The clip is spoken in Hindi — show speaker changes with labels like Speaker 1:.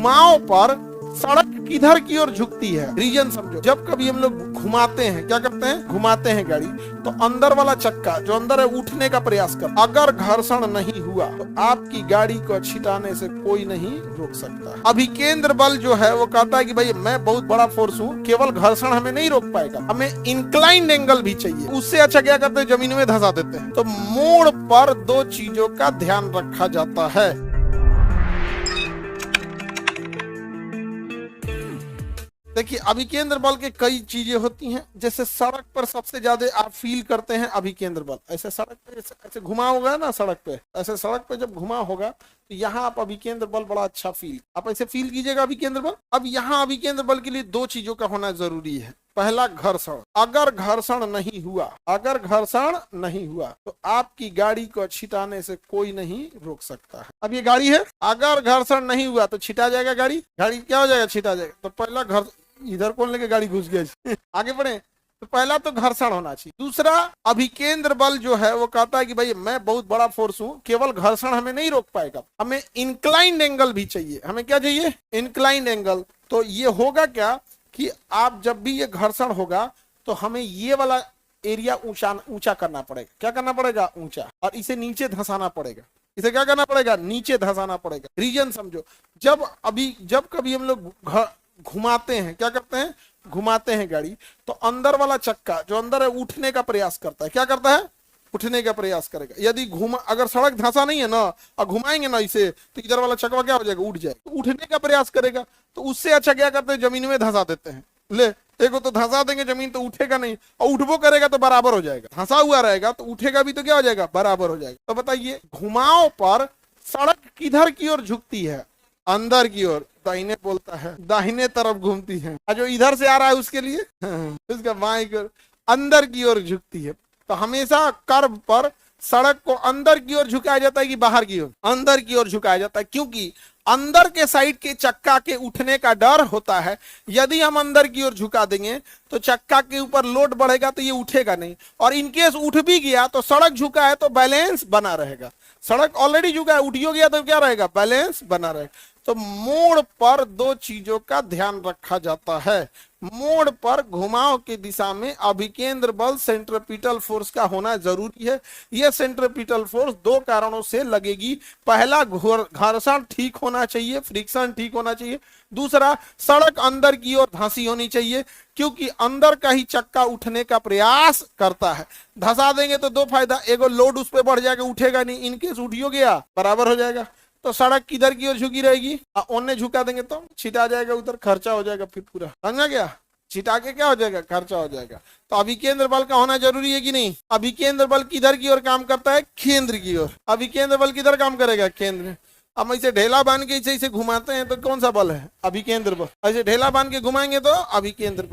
Speaker 1: घुमाव पर सड़क किधर की ओर झुकती है, रीजन समझो। जब कभी हम लोग घुमाते हैं, क्या करते हैं, घुमाते हैं गाड़ी, तो अंदर वाला चक्का जो अंदर है उठने का प्रयास कर, अगर घर्षण नहीं हुआ तो आपकी गाड़ी को छिटाने से कोई नहीं रोक सकता। अभी केंद्र बल जो है वो कहता है कि भाई मैं बहुत बड़ा फोर्स हूँ, केवल घर्षण हमें नहीं रोक पाएगा, हमें इंक्लाइंड एंगल भी चाहिए। उससे अच्छा क्या करते हैं, जमीन में धंसा देते हैं। तो मोड़ पर दो चीजों का ध्यान रखा जाता है। देखिए अभिकेंद्र बल के कई चीजें होती हैं, जैसे सड़क पर सबसे ज्यादा आप फील करते हैं अभिकेंद्र बल। ऐसे सड़क पे ऐसे घुमा होगा ना, सड़क पे ऐसे सड़क पे जब घुमा होगा तो यहाँ आप अभिकेंद्र बल बड़ा अच्छा फील, आप ऐसे फील कीजिएगा अभिकेंद्र बल। अब यहाँ अभिकेंद्र बल के लिए दो चीजों का होना जरूरी है। पहला घर्षण, अगर घर्षण नहीं हुआ, अगर घर्षण नहीं हुआ तो आपकी गाड़ी को छिटाने से कोई नहीं रोक सकता है। अब ये गाड़ी है, अगर घर्षण नहीं हुआ तो छिटा जाएगा गाड़ी, गाड़ी क्या हो जाएगा, छिटा जाएगा। तो पहला इधर कौन लेके गाड़ी घुस गया आगे बढ़े। तो पहला तो घर्षण होना चाहिए। दूसरा अभिकेंद्र बल जो है वो कहता है कि भाई मैं बहुत बड़ा फोर्स हूँ, केवल घर्षण हमें नहीं रोक पाएगा, हमें इंक्लाइंड एंगल भी चाहिए। हमें क्या चाहिए, इंक्लाइंड एंगल। तो ये होगा क्या कि आप जब भी ये घर्षण होगा तो हमें ये वाला एरिया ऊंचा करना पड़ेगा। क्या करना पड़ेगा, ऊंचा, और इसे नीचे धंसाना पड़ेगा। इसे क्या करना पड़ेगा, नीचे धंसाना पड़ेगा। रीजन समझो। जब कभी हम लोग घुमाते हैं, क्या करते हैं, घुमाते हैं गाड़ी, तो अंदर वाला चक्का जो अंदर है उठने का प्रयास करता है। क्या करता है, उठने का प्रयास करेगा। यदि अगर सड़क धंसा नहीं है ना और घुमाएंगे ना इसे, तो इधर वाला चक्का क्या हो जाएगा, उठ जाएगा, तो उठने का प्रयास करेगा। तो उससे अच्छा क्या करते हैं, जमीन में धंसा देते हैं। ले देखो, तो धंसा देंगे जमीन तो उठेगा नहीं, और उठबो करेगा तो बराबर हो जाएगा। धंसा हुआ रहेगा तो उठेगा भी तो क्या हो जाएगा, बराबर हो जाएगा। तो बताइए घुमाव पर सड़क किधर की ओर झुकती है, अंदर की ओर, दाहिने बोलता है, दाहिने तरफ घूमती है। जो इधर से आ रहा है उसके लिए उसका बाएं की ओर, अंदर की ओर झुकती है। तो हमेशा कर्व पर सड़क को अंदर की ओर झुकाया जाता है कि बाहर की ओर, अंदर की ओर झुकाया जाता है, क्योंकि अंदर के साइड के चक्का के उठने का डर होता है। यदि हम अंदर की ओर झुका देंगे तो चक्का के ऊपर लोड बढ़ेगा तो ये उठेगा नहीं, और इनकेस उठ भी गया तो सड़क झुका है तो बैलेंस बना रहेगा। सड़क ऑलरेडी झुका है, उठियो गया तो क्या रहेगा, बैलेंस बना रहेगा। तो मोड़ पर दो चीजों का ध्यान रखा जाता है। मोड़ पर घुमाव की दिशा में अभिकेंद्र बल सेंट्रीपिटल फोर्स का होना जरूरी है। यह सेंट्रीपिटल फोर्स दो कारणों से लगेगी। पहला, घर्षण ठीक होना चाहिए, फ्रिक्शन ठीक होना चाहिए। दूसरा, सड़क अंदर की ओर धंसी होनी चाहिए, क्योंकि अंदर का ही चक्का उठने का प्रयास करता है। धंसा देंगे तो दो फायदा, एगो लोड उस पर बढ़ जाएगा, उठेगा नहीं, इनकेस उठियो गया बराबर हो जाएगा। तो सड़क किधर की ओर झुकी रहेगी, ओने झुका देंगे तो छिटा जाएगा, उधर खर्चा हो जाएगा, फिर पूरा समझा गया, छिटा के क्या हो जाएगा, खर्चा हो जाएगा। तो अभिकेंद्र बल का होना जरूरी है कि नहीं। अभिकेंद्र बल किधर की ओर काम करता है, केंद्र की ओर। अभिकेंद्र बल किधर काम करेगा, केंद्र। अब ऐसे ढेला बांध के इसे घुमाते हैं तो कौन सा बल है, अभिकेंद्र बल। ऐसे ढेला बांध के घुमाएंगे तो अभिकेंद्र बल।